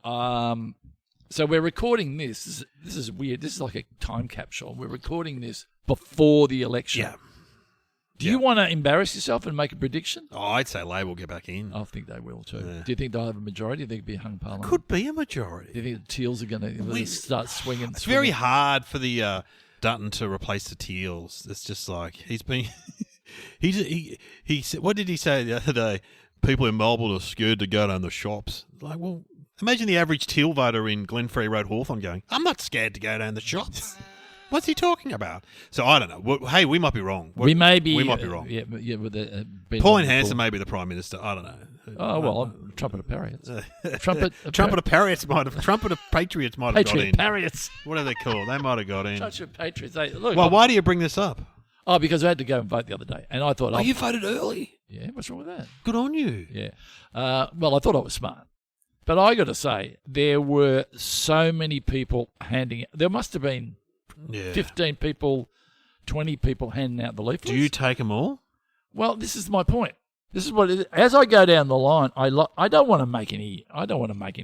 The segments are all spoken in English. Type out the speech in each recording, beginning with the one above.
So we're recording this. This is weird. This is like a time capsule. We're recording this before the election. Yeah. Do you want to embarrass yourself and make a prediction? Oh, I'd say Labor will get back in. I think they will too. Yeah. Do you think they'll have a majority? Do you think it'll be a hung parliament? Could be a majority. Do you think the Teals are going to start swinging? It's very hard for the Dutton to replace the Teals. It's just like he's been. he said. What did he say the other day? People in Melbourne are scared to go down the shops. Like, well, imagine the average Teal voter in Glenferrie Road, Hawthorn going, "I'm not scared to go down the shops." What's he talking about? So I don't know. Well, hey, we might be wrong. We might be wrong. Yeah, with Pauline Hanson may be the Prime Minister. I don't know. Oh well, Trumpet of Patriots. Trumpet of Patriots might have. Trumpet of Patriots might have got in. Patriots. What are they called? They might have got in. Trumpet of Patriots. Look, well, why do you bring this up? Oh, because I had to go and vote the other day, and I thought, you voted early. Yeah, what's wrong with that? Good on you. Yeah. Well, I thought I was smart. But I got to say, there were so many people handing – there must have been 15 people, 20 people handing out the leaflets. Do you take them all? Well, this is my point. This is what it is. As I go down the line, I don't want to make any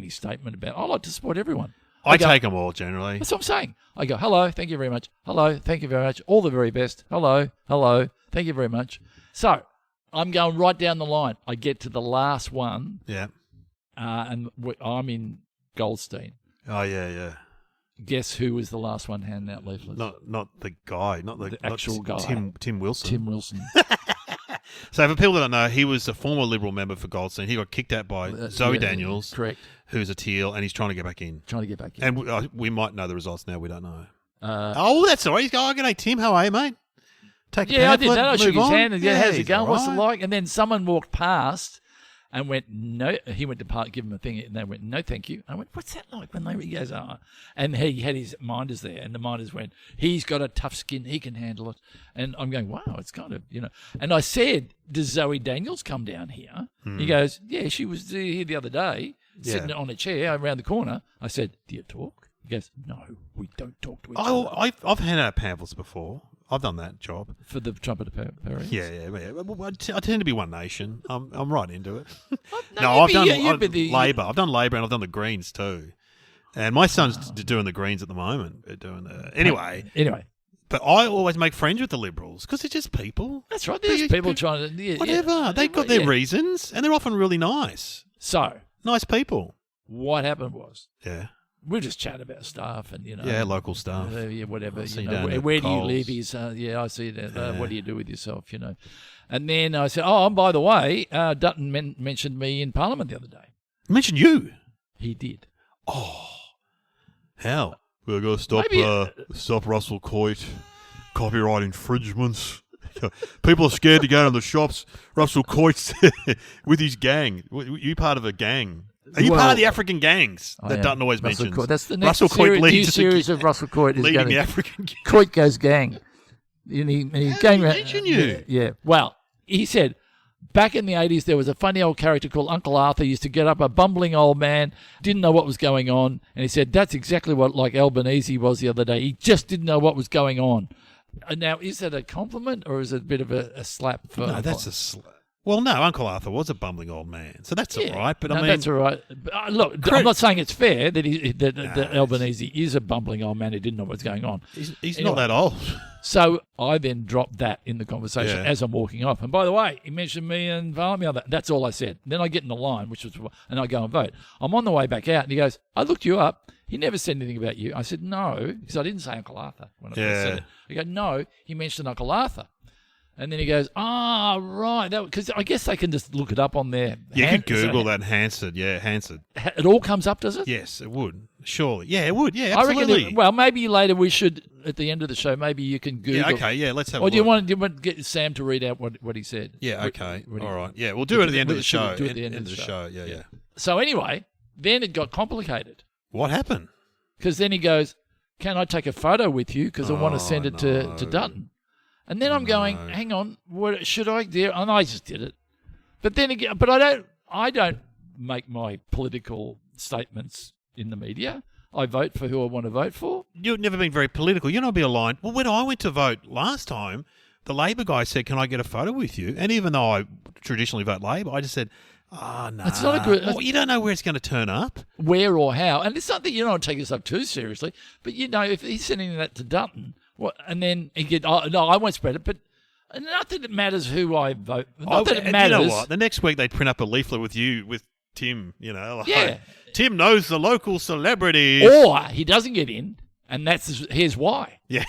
statement about – I like to support everyone. I take them all generally. That's what I'm saying. I go, hello, thank you very much. Hello, thank you very much. All the very best. Hello, thank you very much. So I'm going right down the line. I get to the last one. Yeah. And I'm in Goldstein. Oh, yeah. Guess who was the last one handing out leaflets? Not the guy, not the actual guy. Tim Wilson. Tim Wilson. So for people that don't know, he was a former Liberal member for Goldstein. He got kicked out by Zoe Daniels. Correct. Who's a Teal, and he's trying to get back in. And we might know the results now. We don't know. That's all right. He's going, "G'day, Tim. How are you, mate?" Take a I did that. I shook his hand and how's it going? Right. What's it like? And then someone walked past and went, no. He went to give him a thing, and they went, no, thank you. I went, what's that like when he goes, and he had his minders there, and the minders went, he's got a tough skin, he can handle it. And I'm going, wow, it's kind of, And I said, does Zoe Daniels come down here? He goes, yeah, she was here the other day, sitting on a chair around the corner. I said, do you talk? He goes, no, we don't talk to each other. I've handed out pamphlets before. I've done that job. For the Trumpet of Patriots? Yeah. I tend to be One Nation. I'm right into it. I've done Labor. I've done Labor and I've done the Greens too. And my son's doing the Greens at the moment. Anyway. But I always make friends with the Liberals because they're just people. That's right. There's people trying to... whatever. Yeah. They've got their reasons and they're often really nice. So... Nice people. What happened was... Yeah. We just chat about stuff and, local stuff. Whatever. Where do you live? He's, I see that. What do you do with yourself, And then I said, and by the way, Dutton mentioned me in Parliament the other day. Mentioned you? He did. Oh. How? We're going to stop Russell Coit copyright infringements. People are scared to go to the shops. Russell Coit's with his gang. You part of a gang? Are you part of the African gangs that Dutton always mentions? That's the next new series of Russell Coit. Leading the African gang. Coit goes gang. And he mention you? Yeah. Well, he said, back in the 80s, there was a funny old character called Uncle Arthur. He used to get up, a bumbling old man, didn't know what was going on. And he said, that's exactly what like Albanese was the other day. He just didn't know what was going on. Now, is that a compliment or is it a bit of a slap? No, that's a slap. Well, no, Uncle Arthur was a bumbling old man, so that's all right. But that's all right. Look, I'm not saying it's fair that Albanese is a bumbling old man who didn't know what's going on. He's not that old. So I then dropped that in the conversation as I'm walking off. And by the way, he mentioned me and Parliament. That's all I said. Then I get in the line, and I go and vote. I'm on the way back out, and he goes, I looked you up. He never said anything about you. I said, no, because I didn't say Uncle Arthur when I first said it. He goes, no, he mentioned Uncle Arthur. And then he goes, right. Because I guess they can just look it up on their... You could Google that Hansard. Yeah, Hansard. It all comes up, does it? Yes, it would. Surely. Yeah, it would. Yeah, absolutely. I reckon maybe later we should, at the end of the show, maybe you can Google... Yeah, okay, let's have a look. Or do you want to get Sam to read out what he said? Yeah, okay. All right. Yeah, we'll do it at the end of the show. Do it at the end of the show. Yeah. So anyway, then it got complicated. What happened? Because then he goes, can I take a photo with you? Because I want to send it to Dutton. And then I'm going, hang on, what should I do? And I just did it. But then again, I don't make my political statements in the media. I vote for who I want to vote for. You've never been very political. You're not be aligned. Well, when I went to vote last time, the Labor guy said, can I get a photo with you? And even though I traditionally vote Labor, I just said, Oh, no. It's not a good... Well, you don't know where it's going to turn up. Where or how. And it's not that you don't take yourself too seriously, but, if he's sending that to Dutton, and then he get, oh, no, I won't spread it, but not that it matters who I vote. Not that it matters. You know what? The next week they print up a leaflet with you, with Tim, Like, yeah. Tim knows the local celebrities. Or he doesn't get in, and here's why. Yeah.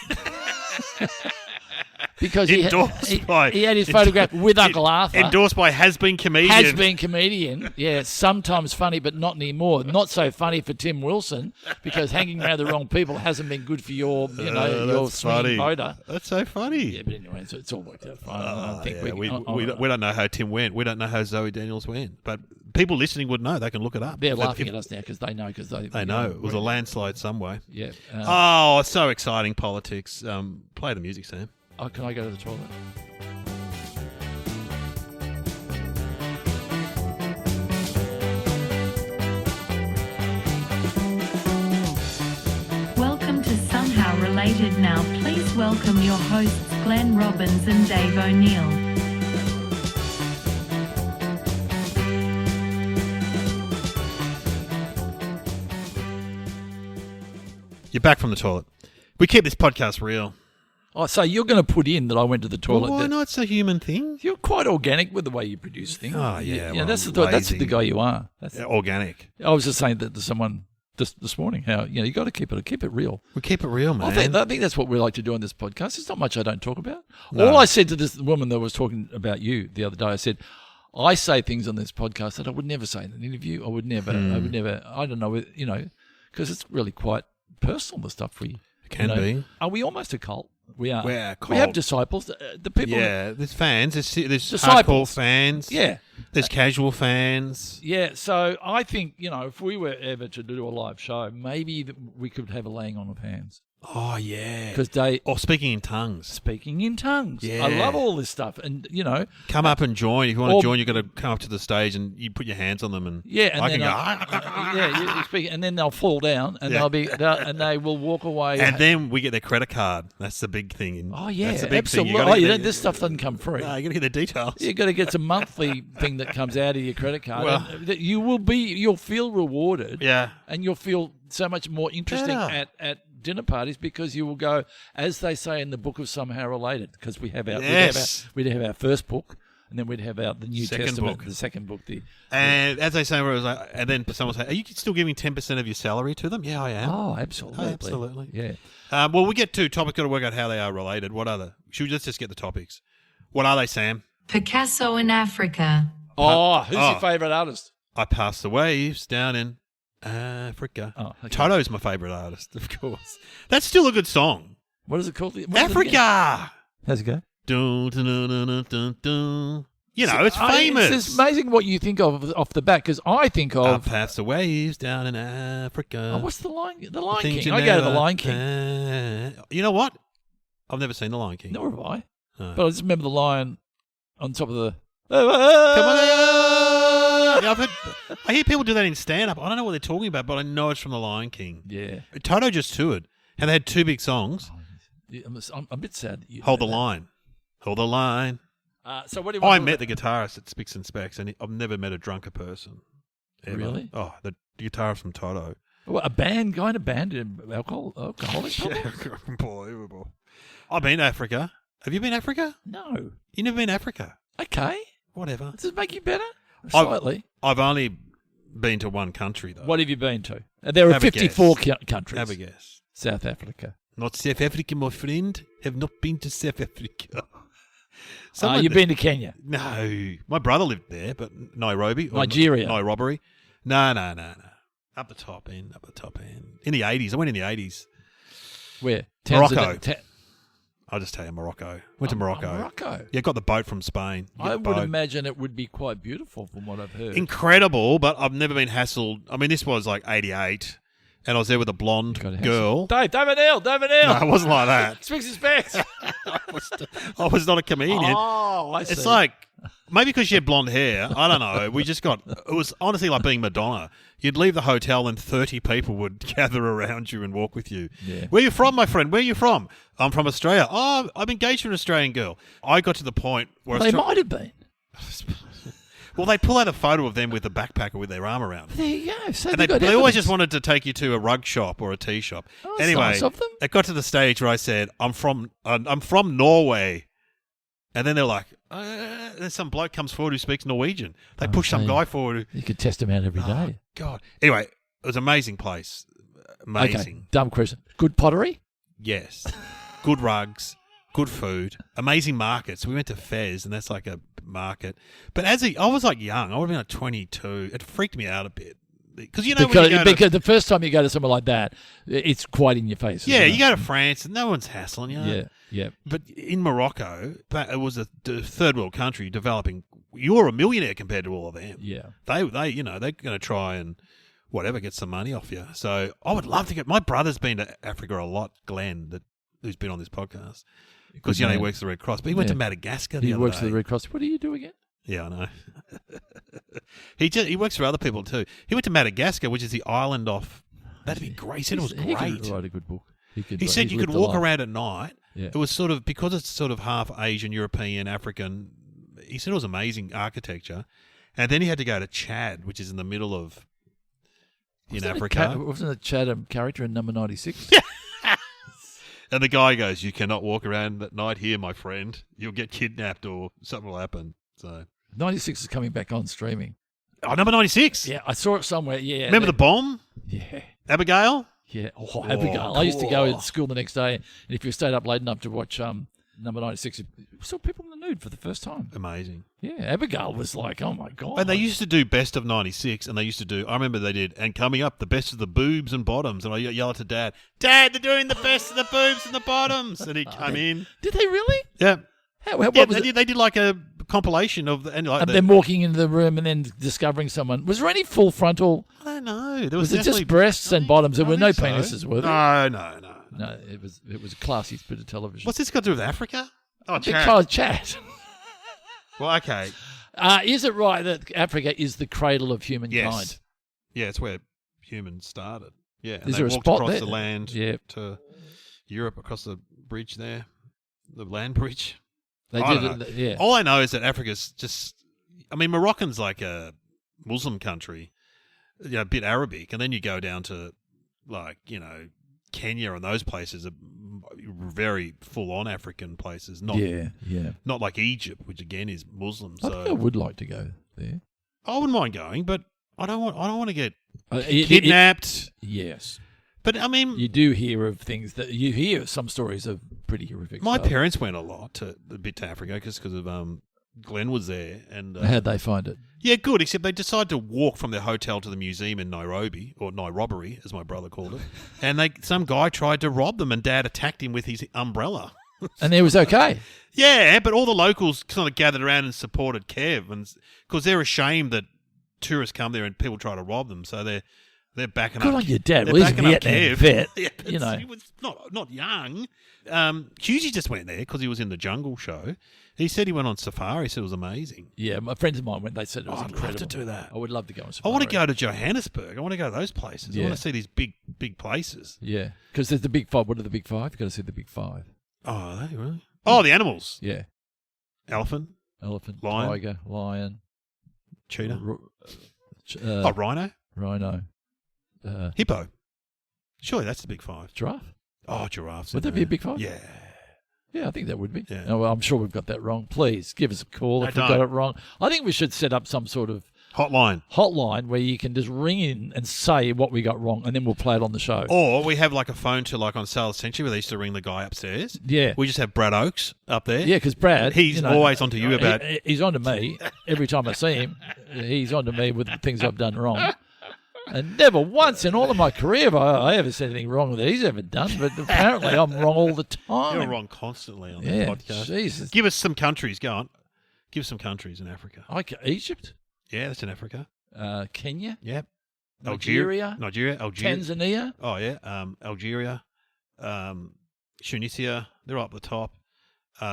Because endorsed he had his photograph with Uncle Arthur. Endorsed by has-been comedian. Has-been comedian. Yeah, sometimes funny, but not anymore. Not so funny for Tim Wilson, because hanging around the wrong people hasn't been good for your swinging voter. That's so funny. Yeah, but anyway, so it's all worked out fine. I think we don't know how Tim went. We don't know how Zoe Daniels went. But people listening would know. They can look it up. They're laughing at us now because they know. They know. It was a landslide some way. Yeah. It's so exciting, politics. Play the music, Sam. Oh, can I go to the toilet? Welcome to Somehow Related Now. Please welcome your hosts Glenn Robbins and Dave O'Neill. You're back from the toilet. We keep this podcast real. Oh, so you're going to put in that I went to the toilet? Well, why not? It's a human thing. You're quite organic with the way you produce things. Oh, yeah. Yeah, that's the guy you are. Organic. I was just saying that to someone this morning, how you got to keep it real. We keep it real, man. I think that's what we like to do on this podcast. There's not much I don't talk about. No. All I said to this woman that was talking about you the other day, I said, I say things on this podcast that I would never say in an interview. I would never. I don't know, because it's really quite personal, the stuff we. It can be. Are we almost a cult? We are. We're a cult. We have disciples. The people. Yeah, there's fans. There's disciples. hardcore fans. Yeah. There's casual fans. Yeah, so I think, if we were ever to do a live show, maybe we could have a laying on of hands. Oh, yeah. Or speaking in tongues. Speaking in tongues. Yeah. I love all this stuff. And, come up and join. If you want to join, you've got to come up to the stage and you put your hands on them. And I can go. You speak, and then they'll fall down and and they will walk away. And then we get their credit card. That's the big thing. Oh, yeah, that's the big absolutely. Thing. This stuff doesn't come free. No, you got to get the details. You've got to get some monthly thing that comes out of your credit card. Well, you'll feel rewarded. Yeah. And you'll feel so much more interesting at dinner parties, because you will go, as they say in the book of Somehow Related, because we'd have our first book, and then we'd have the New Testament, the second book. And as they say, and then someone will say, "Are you still giving 10% of your salary to them?" Yeah, I am. Oh, absolutely, absolutely. Yeah. Well, we get to topics. Got to work out how they are related. What are they? Should we just get the topics? What are they, Sam? Picasso and Africa. Who's your favourite artist? I Pass the Waves down in Africa. Oh, okay. Toto's my favourite artist, of course. That's still a good song. What is it called? Africa! How's it go? Dun, dun, dun, dun, dun, dun. It's famous. It's amazing what you think of off the bat, because I think of... I Pass the Waves down in Africa. What's The Lion King. I go to The Lion King. You know what? I've never seen The Lion King. Nor have I. Oh. But I just remember the lion on top of the... Come on! Yeah, I hear people do that in stand-up. I don't know what they're talking about, but I know it's from The Lion King. Yeah. Toto just toured, and they had two big songs. I'm a bit sad. Hold the line. Hold the line. So what do you want I met the guitarist at Spicks and Specs, and I've never met a drunker person. Ever. Really? Oh, the guitarist from Toto. What, a band? Alcoholic? Yeah, unbelievable. I've been to Africa. Have you been to Africa? No. You never been to Africa? Okay. Whatever. Does it make you better? Slightly. I've only been to one country, though. What have you been to? There are 54 countries. Have a guess. South Africa. Not South Africa, my friend. Have not been to South Africa. You've been to Kenya? No. My brother lived there, but Nairobi. Nigeria. Nairobi. No. Up the top end. In the 80s. I went in the 80s. Where? Morocco. I'll just tell you, Morocco. Went to Morocco. Morocco? Yeah, got the boat from Spain. I would imagine it would be quite beautiful from what I've heard. Incredible, but I've never been hassled. I mean, this was like 88, and I was there with a blonde girl. David O'Neill. No, it wasn't like that. Spicks and Specs. I was not a comedian. Oh, I see. It's like, maybe because she had blonde hair. I don't know. It was honestly like being Madonna. You'd leave the hotel and 30 people would gather around you and walk with you. Yeah. Where are you from, my friend? Where are you from? I'm from Australia. Oh, I'm engaged to an Australian girl. I got to the point where They might have been. Well, they pull out a photo of them with a backpacker with their arm around them. There you go. So And they've got they always evidence. just wanted to take you to a rug shop or a tea shop. Oh, that's Anyway, nice of them. it got to the stage where I said, I'm from Norway. And then they're like, then some bloke comes forward who speaks Norwegian. They push some Okay. guy forward. You could test them out every Oh, day. God. Anyway, it was an amazing place. Amazing. Okay, dumb question. Good pottery? Yes. Good rugs, good food, amazing markets. We went to Fez, and that's like a market. But I was like young. I would have been like 22. It freaked me out a bit. Because, when you go Because the first time you go to somewhere like that, it's quite in your face. yeah, isn't you it? go to France, and no one's hassling you. Yeah, yeah. But in Morocco, it was a third world country developing. You're a millionaire compared to all of them. Yeah. They're going to try and whatever get some money off you. So I would love to get. My brother's been to Africa a lot. Glenn, who's been on this podcast, because he works for the Red Cross. But he went to Madagascar. He the other works for day. the Red Cross. What do you do again? Yeah, I know. He works for other people too. He went to Madagascar, which is the island off. That'd be great. He said it was He great. could write a good book. He said you could walk around at night. Yeah. It was sort of, because it's sort of half Asian, European, African. He said it was amazing architecture. And then he had to go to Chad, which is in the middle of Africa. Wasn't it Chatham character in number 96? And the guy goes, "You cannot walk around at night here, my friend. You'll get kidnapped or something will happen." So 96 is coming back on streaming. Oh, number 96. Yeah, I saw it somewhere. Yeah. Remember the bomb? Yeah. Abigail? Yeah. Oh, Abigail. I used to go to school the next day, and if you stayed up late enough to watch number 96, you saw people in the nude for the first time. Amazing. Yeah, Abigail was like, oh my God. And they used to do best of 96, and they used to do, I remember they did, and coming up, the best of the boobs and bottoms. And I yell to Dad, "Dad, they're doing the best of the boobs and the bottoms." And he'd come in. Did they really? Yeah. What Yeah, was it? they did like a compilation of, Of them walking into the room and then discovering someone. Was there any full frontal? I don't know. There Was it definitely- just breasts and bottoms? There I were no think so. penises, were there? No. No, it was a classy bit of television. What's this got to do with Africa? Oh, Chad. Because chat. Well, okay. Is it right that Africa is the cradle of humankind? Yes. Yeah, it's where humans started. Yeah. And Is they there a walked spot across there? the land Yeah. to Europe, across the bridge there, the land bridge. They I did don't know. it. Yeah. All I know is that Africa's just, I mean, Moroccan's like a Muslim country, a bit Arabic, and then you go down to like, Kenya and those places are very full-on African places, not not like Egypt, which again is Muslim. I think I So would like to go there. I wouldn't mind going, but I don't want to get It- kidnapped. yes. But I mean, You do hear of things that you hear some stories of pretty horrific my stuff. parents went a bit to Africa because of Glenn was there, and How'd they find it? yeah, good. Except they decided to walk from their hotel to the museum in Nairobi, or Nairobi, as my brother called it. And some guy tried to rob them, and Dad attacked him with his umbrella. And it was okay. Yeah, but all the locals kind of gathered around and supported Kev, and because they're ashamed that tourists come there and people try to rob them, so they're backing Good up. on your dad. They're Well, he's a backing up Vietnam Kev. vet. Yeah, but you know. he was not young. Hughesy just went there because he was in the Jungle Show. He said he went on safari. He said it was amazing. Yeah, my friends of mine went. They said it was I'd incredible. love to do that. I would love to go on I safari. want to go to Johannesburg. I want to go to those places. I Yeah. want to see these big places. Yeah, because there's the big five. What are the big five? You've got to see the big five. Oh, are they really? Oh, the animals. Yeah, Elephant, elephant, Lion. tiger, lion, cheetah. uh, Rhino, rhino, hippo. Surely that's the big five. giraffe. Oh, giraffes. Would that be a big five? Yeah. Yeah, I think that would be. Yeah. Oh, well, I'm sure we've got that wrong. Please give us a call No, if we've don't. got it wrong. I think we should set up some sort of Hotline. hotline where you can just ring in and say what we got wrong, and then we'll play it on the show. Or we have like a phone to like on Sales Century where they used to ring the guy upstairs. Yeah. We just have Brad Oakes up there. Yeah, because Brad, He's always onto you about- He's on to me every time I see him. He's on to me with the things I've done wrong. And never once in all of my career have I ever said anything wrong that he's ever done. But apparently I'm wrong all the time. You're wrong constantly on Yeah, that podcast. Jesus. Give us some countries. Go on. Give us some countries in Africa. Egypt, Yeah, that's in Africa. Kenya, Yep. Nigeria, Algeria. Tanzania. Oh, yeah. Algeria. Tunisia. They're up the top.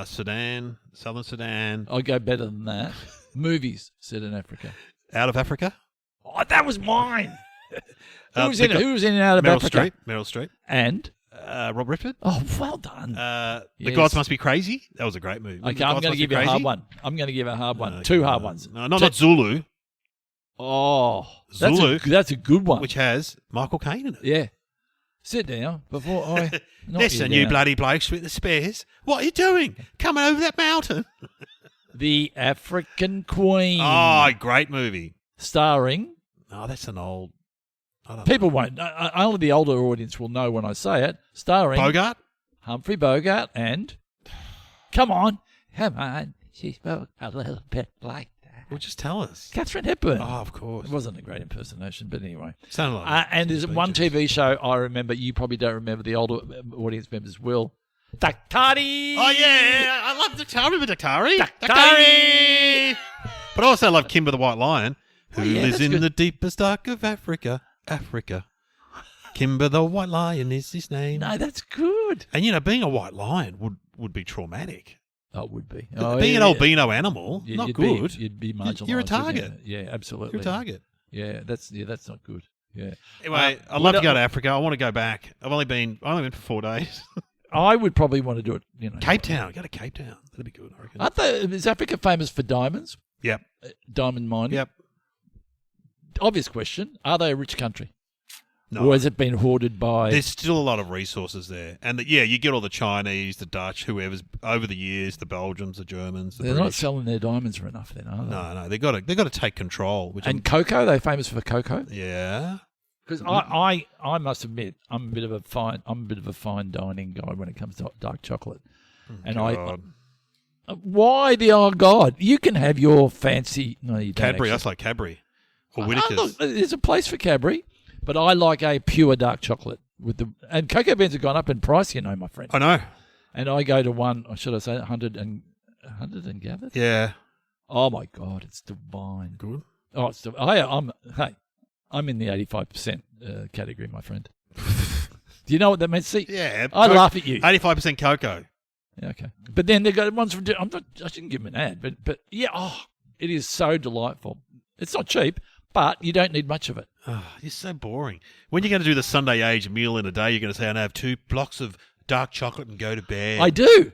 Sudan. Southern Sudan. I go better than that. Movies set in Africa. Out of Africa. Oh, that was mine. Who was in Meryl Out of Africa? Meryl Streep. And Rob Redford. Oh, well done. The Yes. Gods Must Be Crazy. That was a great movie. Okay, The I'm Gods going to Must give Be you a hard Crazy? one. I'm going to give you a hard one. Okay, Two hard ones. No, not Zulu, Oh, Zulu, that's a good one. which has Michael Caine in it. Yeah. Sit down before I knock Listen, you you down. bloody blokes with the spears. What are you doing? Coming over that mountain? The African Queen. Oh, great movie. Starring. Oh, that's an old. I don't People won't. Only the older audience will know when I say it. Starring know. Bogart? Humphrey Bogart and. Come on. She spoke a little bit like that. Well, just tell us. Catherine Hepburn. Oh, of course. It wasn't a great impersonation, but anyway. Sounded like And there's one speeches. TV show I remember. You probably don't remember. The older audience members will. Daktari. Oh, yeah. I love Daktari. I remember Daktari. Daktari. But I also love Kimber the White Lion, who Oh, yeah, lives that's in good. the deepest dark of Africa. Africa. Kimber the White Lion is his name. No, that's good. And, being a white lion would be traumatic. Oh, it would be. Being an albino animal, not you'd good. You'd be marginalised. You're a wouldn't you? target. Yeah, absolutely. You're a target. Yeah, that's not good. Yeah. Anyway, I'd love to go to Africa. I want to go back. I've only been for 4 days. I would probably want to do it. Cape Town. Go to Cape Town. That'd be good, I reckon. Is Africa famous for diamonds? Yep. Diamond mining. Yep. Obvious question: are they a rich country, No. or has it been hoarded by? There's still a lot of resources there. And, you get all the Chinese, the Dutch, whoever's over the years, the Belgians, the Germans, the They're not British. selling their diamonds for enough, then, are they? No, they've got to take control. And cocoa, they're famous for cocoa. Yeah. Because I must admit, I'm a bit of a fine dining guy when it comes to dark chocolate. And God. why the God? You can have your fancy. No, you don't. Cadbury. actually. That's like Cadbury. Or Oh, Whittaker's. look, there's a place for Cadbury, but I like a pure dark chocolate and cocoa beans have gone up in price, my friend. I know. And I go to one, or should I say, 100 and gathered. Yeah. Oh my God, it's divine. Good. Oh, it's I'm in the 85% category, my friend. Do you know what that means? See, Yeah. I laugh at you. 85% cocoa. Yeah, okay, but then they've got ones from. I shouldn't give them an ad, but yeah, it is so delightful. It's not cheap, but you don't need much of it. Oh, you're so boring. When you're going to do the Sunday age meal in a day, you're going to say, "I have 2 blocks of dark chocolate and go to bed." I do.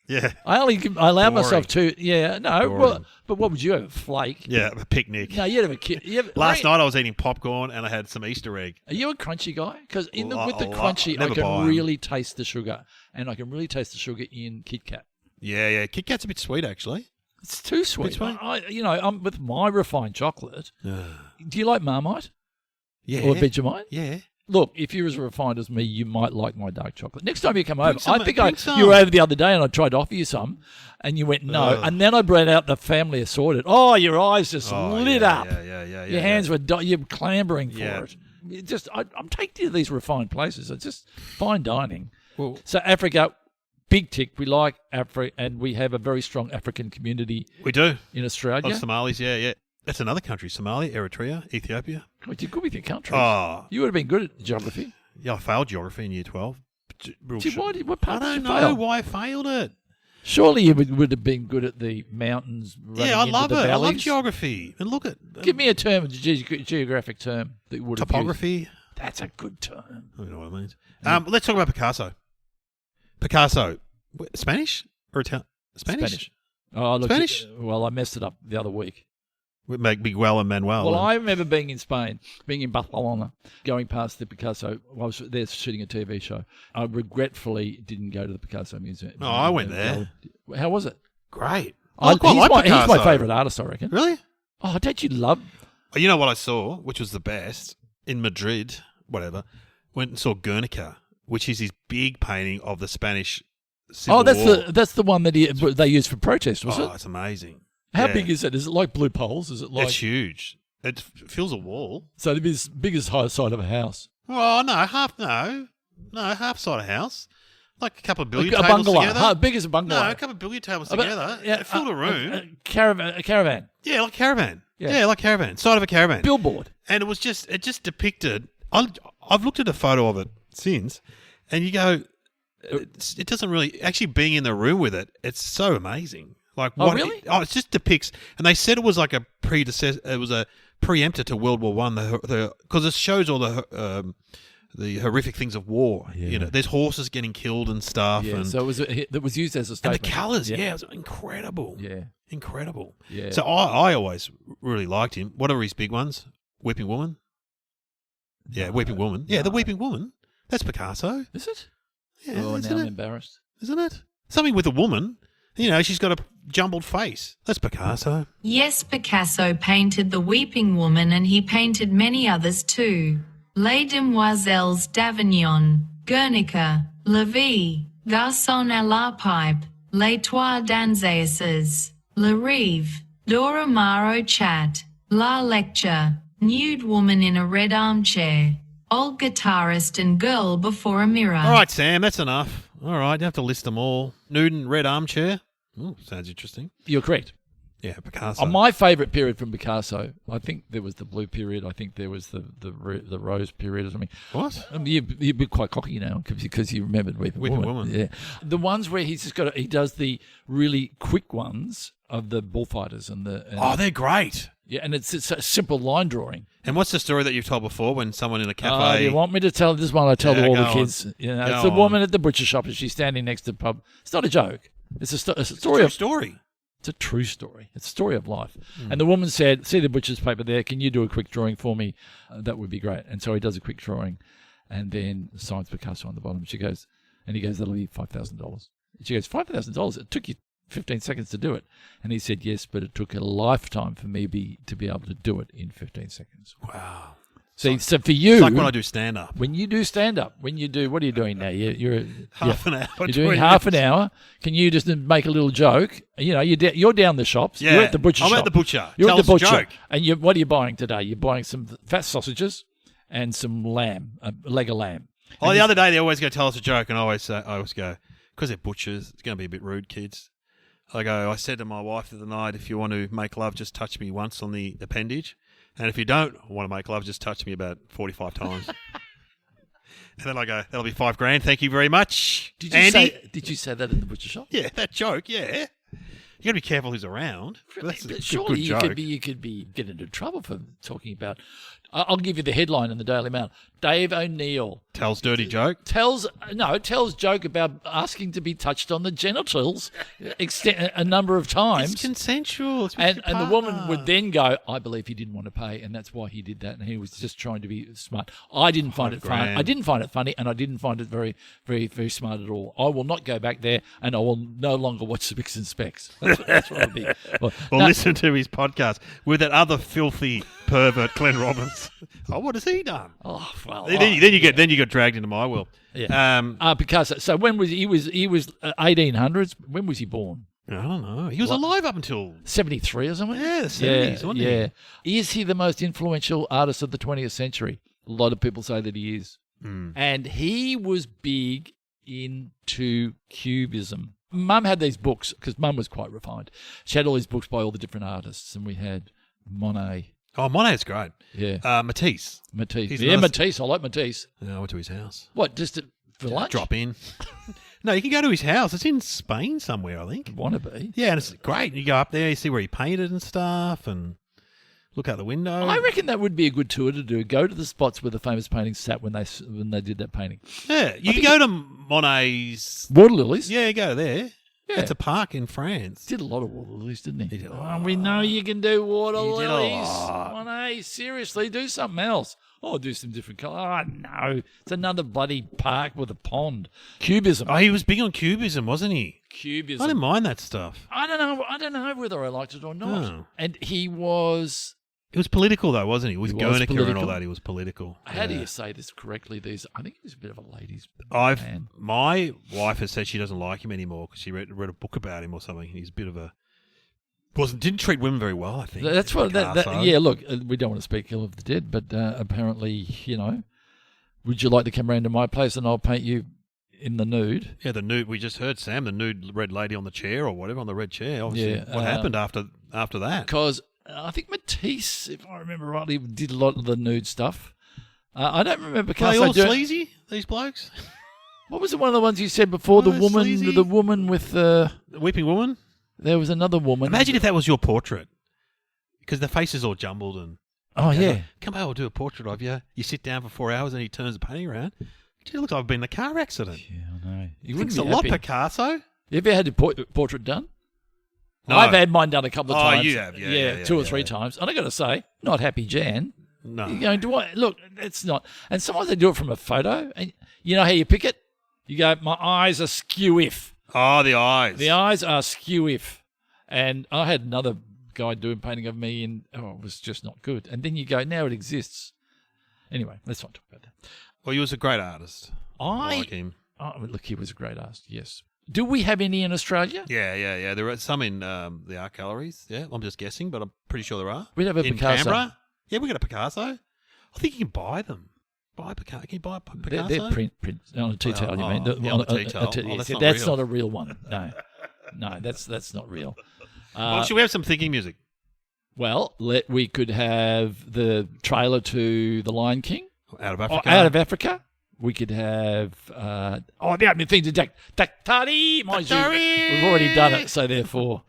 Yeah. I allow myself to. Yeah, no. Boring. Well, but what would you have? A flake? Yeah, a picnic. No, you'd have a kid. Last night I was eating popcorn and I had some Easter egg. Are you a crunchy guy? Because with the I crunchy, I never buy can 'em. really taste the sugar, and I can really taste the sugar in Kit Kat. Yeah. Kit Kat's a bit sweet, actually. It's too sweet. sweet. I'm with my refined chocolate. Do you like Marmite Yeah. or Vegemite? Yeah. Look, if you're as refined as me, you might like my dark chocolate. Next time you come over, some, I think bring some. you were over the other day and I tried to offer you some, and you went no. Ugh. And then I brought out the family assorted. Oh, your eyes just lit up. Yeah. Your hands were you're clambering for Yeah. it. I'm taking you to these refined places. It's just fine dining. Well, So Africa, big tick. We like Africa, and we have a very strong African community we do. in Australia. Oh, Somalis, yeah. That's another country. Somalia, Eritrea, Ethiopia. God, you're good with your countries. Oh, You would have been good at geography. yeah, I failed geography in year 12. Real Gee, shit. what I part did don't you know fail? why I failed it. Surely you would have been good at the mountains. Running Yeah, I into love the it. I love valleys. geography. And look at Give me a term, a geographic term that you would have used. topography. That's a good term. I don't know what it means. Let's talk about Picasso. Picasso, Spanish or Italian? Spanish. Oh, look, Spanish? Well, I messed it up the other week. We make Miguel and Manuel. Well, I remember being in Spain, being in Barcelona, going past the Picasso. I was there shooting a TV show. I regretfully didn't go to the Picasso Museum. Oh, I went there. How was it? Great. He's my Picasso. favourite artist, I reckon. Really? Oh, don't you love? You know what I saw, which was the best, in Madrid, whatever, went and saw Guernica, which is his big painting of the Spanish Civil War. That's the one that they used for protest, was it? It's amazing. How Yeah. big is it? Is it like blue poles? Is it like It's huge. It fills a wall. so the biggest high side of a house? Oh, no, half side of house. Like a couple of billiard A tables bungalow, together. big as a bungalow. No, a couple of billiard tables But, together. yeah, It filled a room. A caravan. Yeah, like caravan. Yeah. Yeah, like caravan. Side of a caravan. Billboard. And it just depicted. I've looked at a photo of it since, and you go, it doesn't really actually being in the room with it. It's so amazing. Like what? Really? It just depicts, and they said it was like a predecessor. It was a preemptor to World War One. Because it shows all the the horrific things of war. Yeah. You know, there's horses getting killed and stuff. Yeah, and, so it was used as a and statement. the colours, it was incredible. Yeah. Incredible. Yeah. So I always really liked him. What are his big ones? Weeping Woman? Yeah, Weeping Woman. Yeah, the Weeping Woman. That's Picasso. Is it? Yeah, Oh, isn't now I'm it? embarrassed. Isn't it? Something with a woman. You know, she's got a jumbled face. That's Picasso. Yes, Picasso painted the Weeping Woman and he painted many others too. Les Demoiselles d'Avignon, Guernica, La Vie, Garçon à la Pipe, Les Trois Danseeuses, La Rive, Dora Maro Chat, La Lecture, Nude Woman in a Red Armchair, Old Guitarist and Girl Before a Mirror. All right, Sam, that's enough. All right, you have to list them all. Nude and red armchair. Ooh, sounds interesting. You're correct. Yeah, Picasso. My favourite period from Picasso, I think there was the blue period. I think there was the rose period or something. What? You're quite cocky now because you remembered Weeping Woman. Yeah, the ones where he's just he does the really quick ones of the bullfighters and they're great. Yeah, and it's a simple line drawing. And what's the story that you've told before when someone in a Oh, cafe... do you want me to tell this one? I tell all the kids. You know, it's the woman at the butcher shop and she's standing next to the pub. It's not a joke. It's a story. It's a true story. It's a true story. It's a story of life. And the woman said, see the butcher's paper there, can you do a quick drawing for me? That would be great. And so he does a quick drawing and then signs Picasso on the bottom. She goes, and he goes, that'll be $5,000. She goes, $5,000? It took you 15 seconds to do it. And he said, yes, but it took a lifetime for me to be able to do it in 15 seconds. Wow. So for you... It's like when I do stand-up. When you do stand-up, what are you doing now? You're half an hour. You're doing half an hour. Can you just make a little joke? You know, you're down the shops. Yeah. You're at the butcher shop. I'm at the butcher. You're Tell at the us a butcher. joke. And what are you buying today? You're buying some fat sausages and some lamb, a leg of lamb. Oh, the other day they always go tell us a joke, and I always go, because they're butchers, it's going to be a bit rude, kids. I said to my wife the other night, if you want to make love, just touch me once on the appendage. And if you don't want to make love, just touch me about 45 times. And then I go, that'll be $5,000. Thank you very much. Did you say that in the butcher shop? Yeah, that joke, yeah. You got to be careful who's around. That's a Surely good joke. you could be get into trouble for talking about. I'll give you the headline in the Daily Mail. Dave O'Neill Tells dirty joke. tells joke about asking to be touched on the genitals a number of times. It's consensual. It's with And your the woman partner. would then go, I believe he didn't want to pay, and that's why he did that, and he was just trying to be smart. I didn't find it funny. $5,000. I didn't find it funny, and I didn't find it very, very, very smart at all. I will not go back there, and I will no longer watch Spicks and Specs. That's what I'll be. Well, no, listen to his podcast with that other filthy pervert, Glenn Robbins. Oh, what has he done? Oh, well. Then you get dragged into my world. Yeah. Picasso. So when was he was 1800s? When was he born? I don't know. He was alive up until 73 or something? the 70s, wasn't he? Yeah. Is he the most influential artist of the 20th century? A lot of people say that he is. And he was big into Cubism. Mum had these books, because Mum was quite refined. She had all these books by all the different artists, and we had Monet. Oh, Monet's great. Yeah. Matisse. Matisse. Matisse. I like Matisse. I went to his house. What, just for lunch? Drop in. No, you can go to his house. It's in Spain somewhere, I think. Want to be. Yeah, and it's great. You go up there, you see where he painted and stuff, and look out the window. I reckon that would be a good tour to do. Go to the spots where the famous paintings sat when they did that painting. Yeah, you can go to Monet's... Water lilies. Yeah, go there. Yeah. It's a park in France. Did a lot of water lilies, didn't he? He did a lot. We know you can do water He did a lilies. lot. Monet, seriously, do something else. Oh, do some different colour. Oh, no. It's another bloody park with a pond. Cubism. Oh, he was big on Cubism, wasn't he? Cubism. I didn't mind that stuff. I don't know whether I liked it or not. Oh. And he was... It was political, though, wasn't he? With He was Guernica and political. all that, he was political. How do you say this correctly? I think he was a bit of a ladies' man. My wife has said she doesn't like him anymore because she read a book about him or something. He's a bit of a... Didn't treat women very well, I think. That's what. Picasso. Yeah, look, we don't want to speak ill of the dead, but apparently, would you like to come round to my place and I'll paint you in the nude? Yeah, the nude. We just heard Sam, the nude red lady on the chair or whatever, on the red chair. Obviously, Yeah, what happened after that? Because I think Matisse, if I remember rightly, did a lot of the nude stuff. I don't remember Are Picasso they all doing. sleazy? These blokes? What was one of the ones you said before? The Oh, woman, sleazy. the woman with The weeping woman. There was another woman. Imagine if that was your portrait, because the face is all jumbled and Oh, He goes, yeah. come over, we'll do a portrait of you. You sit down for 4 hours and he turns the painting around. Gee, it looks like I've been in a car accident. Yeah, I know. You Thanks wouldn't a be lot, happy. Picasso. You ever had your portrait done? No. I've had mine done a couple of Oh, times. you have, yeah, two or three times. And I got to say, not happy, Jan. No. You're going, look, it's not. And sometimes they do it from a photo. And you know how you pick it? You go, my eyes are skew-if. Oh, the eyes. The eyes are skew-if. And I had another guy doing painting of me, and it was just not good. And then you go, now it exists. Anyway, let's not talk about that. Well, he was a great artist. I like him. Oh, look, he was a great artist, yes. Do we have any in Australia? Yeah. There are some in the art galleries. Yeah, I'm just guessing, but I'm pretty sure there are. We have a in Picasso. Canberra? Yeah, we got a Picasso. I think you can buy them. Buy Picasso. Can you buy a Picasso? They're print on a tea towel, you mean? Yeah, on a tea towel. That's not a real one. No, that's not real. Well, should we have some thinking music? Well, we could have the trailer to The Lion King. Out of Africa. Out of Africa. We could have the opening thing to Daktari. Mind you, we've already done it, so therefore.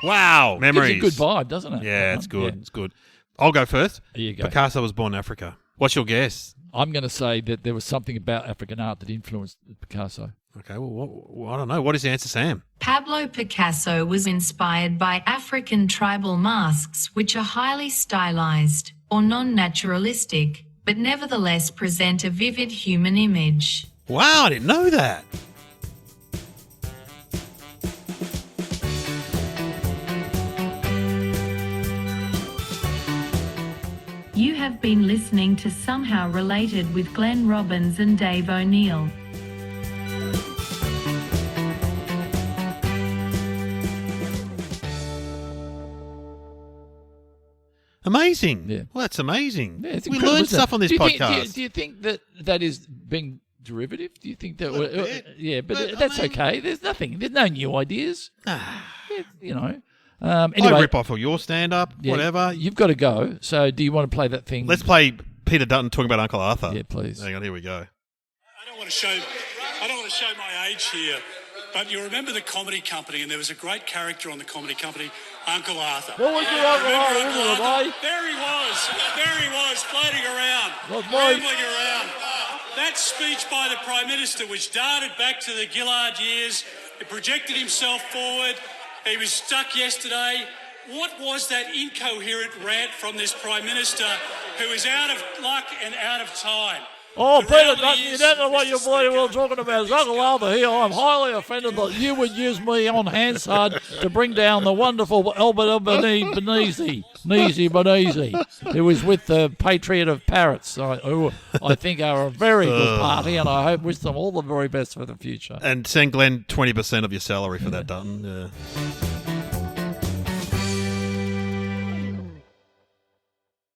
Wow, memories. Gives you a good vibe, doesn't it? Yeah, it's good. Yeah. It's good. I'll go first. Here you go. Picasso was born in Africa. What's your guess? I'm going to say that there was something about African art that influenced Picasso. Okay, well, I don't know. What is the answer, Sam? Pablo Picasso was inspired by African tribal masks, which are highly stylized or non-naturalistic, but nevertheless present a vivid human image. Wow, I didn't know that. You have been listening to Somehow Related with Glenn Robbins and Dave O'Neill. Amazing. Yeah. Well, that's amazing. Yeah, it's we incredible, learned isn't it? stuff on this podcast. Do you think that is being derivative? Do you think that? Yeah, but that's I mean, okay. There's no new ideas. You know. I Anyway, rip off of your stand-up, yeah, whatever. You've got to go. So, do you want to play that thing? Let's play Peter Dutton talking about Uncle Arthur. Yeah, please. Hang on, here we go. I don't want to show my age here, but you remember the Comedy Company, and there was a great character on the Comedy Company, Uncle Arthur. What was your Uncle Arthur? Uncle Arthur? There he was, floating around, rambling around. That speech by the Prime Minister, which darted back to the Gillard years, it projected himself forward. He was stuck yesterday. What was that incoherent rant from this Prime Minister who is out of luck and out of time? Oh, The Peter reality Dutton, you is, don't know what Mr. you're bloody well Speaker, talking about. It's Uncle Arthur here. I'm highly offended that you would use me on Hansard to bring down the wonderful Albert Albanese, who was with the Patriot of Parrots, who I think are a very good party, and I wish them all the very best for the future. And send Glenn 20% of your salary for that, Dutton. Yeah.